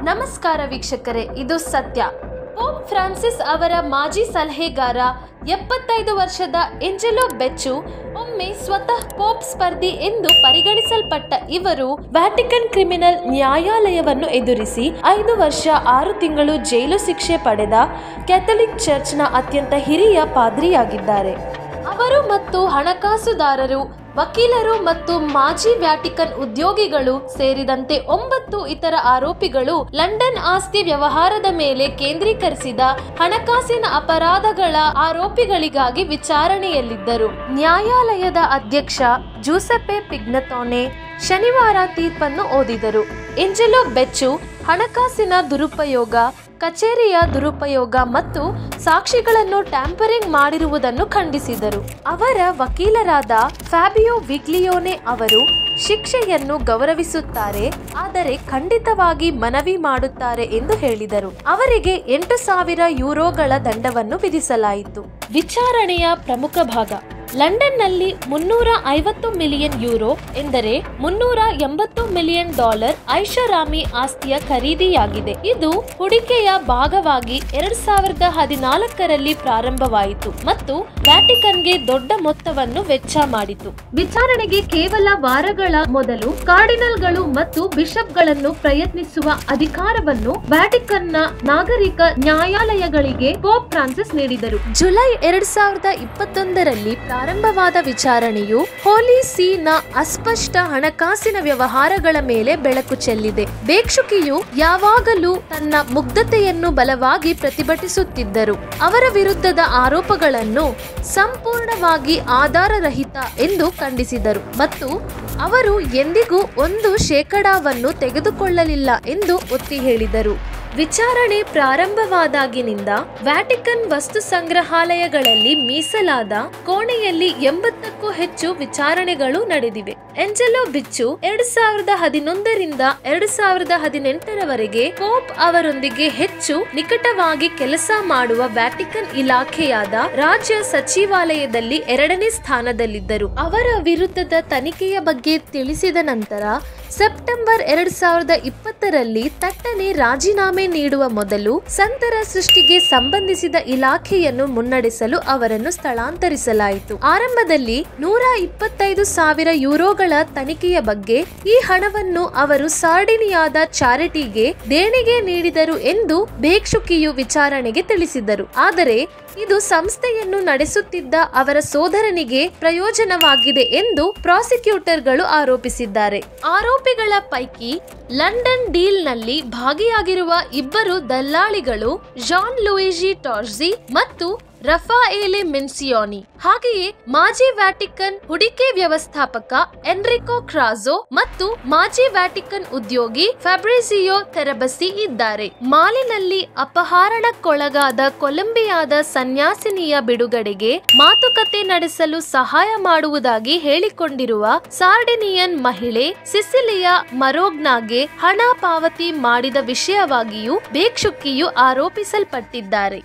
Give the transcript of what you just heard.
ನಮಸ್ಕಾರ ವೀಕ್ಷಕರೇ, ಇದು ಸತ್ಯ. ಪೋಪ್ ಫ್ರಾನ್ಸಿಸ್ ಅವರ ಮಾಜಿ ಸಲಹೆಗಾರ 75 ವರ್ಷದ ಏಂಜೆಲೋ ಬೆಚ್ಚು ಒಮ್ಮೆ ಸ್ವತಃ ಪೋಪ್ ಸ್ಪರ್ಧಿ ಎಂದು ಪರಿಗಣಿಸಲ್ಪಟ್ಟ ಇವರು ವ್ಯಾಟಿಕನ್ ಕ್ರಿಮಿನಲ್ ನ್ಯಾಯಾಲಯವನ್ನು ಎದುರಿಸಿ 5 ವರ್ಷ 6 ತಿಂಗಳು ಜೈಲು ಶಿಕ್ಷೆ ಪಡೆದ ಕ್ಯಾಥೋಲಿಕ್ ಚರ್ಚ್ನ ಅತ್ಯಂತ ಹಿರಿಯ ಪಾದ್ರಿಯಾಗಿದ್ದಾರೆ. ಅವರು ಮತ್ತು ಹಣಕಾಸುದಾರರು, ವಕೀಲರು ಮತ್ತು ಮಾಜಿ ವ್ಯಾಟಿಕನ್ ಉದ್ಯೋಗಿಗಳು ಸೇರಿದಂತೆ 9 ಇತರ ಆರೋಪಿಗಳು ಲಂಡನ್ ಆಸ್ತಿ ವ್ಯವಹಾರದ ಮೇಲೆ ಕೇಂದ್ರೀಕರಿಸಿದ ಹಣಕಾಸಿನ ಅಪರಾಧಗಳ ಆರೋಪಿಗಳಿಗಾಗಿ ವಿಚಾರಣೆಯಲ್ಲಿದ್ದರು. ನ್ಯಾಯಾಲಯದ ಅಧ್ಯಕ್ಷ ಜೂಸೆಪ್ಪೆ ಪಿಗ್ನತೋನೆ ಶನಿವಾರ ತೀರ್ಪನ್ನು ಓದಿದರು. ಏಂಜೆಲೋ ಬೆಚ್ಚು ಹಣಕಾಸಿನ ದುರುಪಯೋಗ, ಕಚೇರಿಯ ದುರುಪಯೋಗ ಮತ್ತು ಸಾಕ್ಷಿಗಳನ್ನು ಟ್ಯಾಂಪರಿಂಗ್ ಮಾಡಿರುವುದನ್ನು ಖಂಡಿಸಿದರು. ಅವರ ವಕೀಲರಾದ ಫ್ಯಾಬಿಯೋ ವಿಗ್ಲಿಯೋನೆ ಅವರು ಶಿಕ್ಷೆಯನ್ನು ಗೌರವಿಸುತ್ತಾರೆ, ಆದರೆ ಖಂಡಿತವಾಗಿ ಮನವಿ ಮಾಡುತ್ತಾರೆ ಎಂದು ಹೇಳಿದರು. ಅವರಿಗೆ 8,000 ಯೂರೋಗಳ ದಂಡವನ್ನು ವಿಧಿಸಲಾಯಿತು. ವಿಚಾರಣೆಯ ಪ್ರಮುಖ ಭಾಗ: ಲಂಡನ್ನಲ್ಲಿ 350 ಮಿಲಿಯನ್ ಯೂರೋ ಎಂದರೆ $380 ಮಿಲಿಯನ್ ಐಷಾರಾಮಿ ಆಸ್ತಿಯ ಖರೀದಿಯಾಗಿದೆ. ಇದು ಹೂಡಿಕೆಯ ಭಾಗವಾಗಿ 2014ರಲ್ಲಿ ಪ್ರಾರಂಭವಾಯಿತು ಮತ್ತು ವ್ಯಾಟಿಕನ್ಗೆ ದೊಡ್ಡ ಮೊತ್ತವನ್ನು ವೆಚ್ಚ ಮಾಡಿತು. ವಿಚಾರಣೆಗೆ ಕೇವಲ ವಾರಗಳ ಮೊದಲು ಕಾರ್ಡಿನಲ್ಗಳು ಮತ್ತು ಬಿಷಪ್ಗಳನ್ನು ಪ್ರಯತ್ನಿಸುವ ಅಧಿಕಾರವನ್ನು ವ್ಯಾಟಿಕನ್ನ ನಾಗರಿಕ ನ್ಯಾಯಾಲಯಗಳಿಗೆ ಪೋಪ್ ಫ್ರಾನ್ಸಿಸ್ ನೀಡಿದರು. ಜುಲೈ 2021ರಲ್ಲಿ ಪ್ರಾರಂಭವಾದ ವಿಚಾರಣೆಯು ಹೋಲಿ ಸೀನ ಅಸ್ಪಷ್ಟ ಹಣಕಾಸಿನ ವ್ಯವಹಾರಗಳ ಮೇಲೆ ಬೆಳಕು ಚೆಲ್ಲಿದೆ. ಭಿಕ್ಷುಕಿಯು ಯಾವಾಗಲೂ ತನ್ನ ಮುಗ್ಧತೆಯನ್ನು ಬಲವಾಗಿ ಪ್ರತಿಭಟಿಸುತ್ತಿದ್ದರು. ಅವರ ವಿರುದ್ಧದ ಆರೋಪಗಳನ್ನು ಸಂಪೂರ್ಣವಾಗಿ ಆಧಾರರಹಿತ ಎಂದು ಖಂಡಿಸಿದರು ಮತ್ತು ಅವರು ಎಂದಿಗೂ 1% ತೆಗೆದುಕೊಳ್ಳಲಿಲ್ಲ ಎಂದು ಒತ್ತಿ ಹೇಳಿದರು. ವಿಚಾರಣೆ ಪ್ರಾರಂಭವಾದಾಗಿನಿಂದ ವ್ಯಾಟಿಕನ್ ವಸ್ತು ಸಂಗ್ರಹಾಲಯಗಳಲ್ಲಿ ಮೀಸಲಾದ ಕೋಣೆಯಲ್ಲಿ 80ಕ್ಕೂ ಹೆಚ್ಚು ವಿಚಾರಣೆಗಳು ನಡೆದಿವೆ. ಏಂಜೆಲೋ ಬೆಚ್ಚು 2011ರಿಂದ 2018ರವರೆಗೆ ಪೋಪ್ ಅವರೊಂದಿಗೆ ಹೆಚ್ಚು ನಿಕಟವಾಗಿ ಕೆಲಸ ಮಾಡುವ ವ್ಯಾಟಿಕನ್ ಇಲಾಖೆಯಾದ ರಾಜ್ಯ ಸಚಿವಾಲಯದಲ್ಲಿ 2ನೇ ಸ್ಥಾನದಲ್ಲಿದ್ದರು. ಅವರ ವಿರುದ್ಧದ ತನಿಖೆಯ ಬಗ್ಗೆ ತಿಳಿಸಿದ ನಂತರ ಸೆಪ್ಟೆಂಬರ್ 2020ರಲ್ಲಿ ತಟ್ಟನೆ ರಾಜೀನಾಮೆ ನೀಡುವ ಮೊದಲು ಸಂತರ ಸೃಷ್ಟಿಗೆ ಸಂಬಂಧಿಸಿದ ಇಲಾಖೆಯನ್ನು ಮುನ್ನಡೆಸಲು ಅವರನ್ನು ಸ್ಥಳಾಂತರಿಸಲಾಯಿತು. ಆರಂಭದಲ್ಲಿ 125,000 ಯೂರೋಗಳ ತನಿಖೆಯ ಬಗ್ಗೆ ಈ ಹಣವನ್ನು ಅವರು ಸಾರ್ಡಿನಿಯಾದ ಚಾರಿಟಿಗೆ ದೇಣಿಗೆ ನೀಡಿದರು ಎಂದು ಭಿಕ್ಷುಕಿಯು ವಿಚಾರಣೆಗೆ ತಿಳಿಸಿದರು. ಆದರೆ ಇದು ಸಂಸ್ಥೆಯನ್ನು ನಡೆಸುತ್ತಿದ್ದ ಅವರ ಸೋದರನಿಗೆ ಪ್ರಯೋಜನವಾಗಿದೆ ಎಂದು ಪ್ರಾಸಿಕ್ಯೂಟರ್ಗಳು ಆರೋಪಿಸಿದ್ದಾರೆ. ಆರೋಪಿಗಳ ಪೈಕಿ ಲಂಡನ್ ಡೀಲ್ನಲ್ಲಿ ಭಾಗಿಯಾಗಿರುವ 2 ದಲ್ಲಾಳಿಗಳು ಜಾನ್ ಲೂಯಿಜಿ ಟಾರ್ಜಿ ಮತ್ತು ರಫಾಯೆಲೆ ಮೆನ್ಸಿಯೋನಿ, ಹಾಗೆಯೇ ಮಾಜಿ ವ್ಯಾಟಿಕನ್ ಹೂಡಿಕೆ ವ್ಯವಸ್ಥಾಪಕ ಎನ್ರಿಕೋ ಕ್ರಾಜೋ ಮತ್ತು ಮಾಜಿ ವ್ಯಾಟಿಕನ್ ಉದ್ಯೋಗಿ ಫ್ಯಾಬ್ರಿಜಿಯೋ ತೆರಬಸಿ ಇದ್ದಾರೆ. ಮಾಲಿನಲ್ಲಿ ಅಪಹರಣಕ್ಕೊಳಗಾದ ಕೊಲಂಬಿಯಾದ ಸನ್ಯಾಸಿನಿಯ ಬಿಡುಗಡೆಗೆ ಮಾತುಕತೆ ನಡೆಸಲು ಸಹಾಯ ಮಾಡುವುದಾಗಿ ಹೇಳಿಕೊಂಡಿರುವ ಸಾರ್ಡಿನಿಯನ್ ಮಹಿಳೆ ಸಿಸಿಲಿಯಾ ಮರೋಗ್ನಾಗೆ ಹಣ ಪಾವತಿ ಮಾಡಿದ ವಿಷಯವಾಗಿಯೂ ಭಿಕ್ಷುಕಿಯು ಆರೋಪಿಸಲ್ಪಟ್ಟಿದ್ದಾರೆ.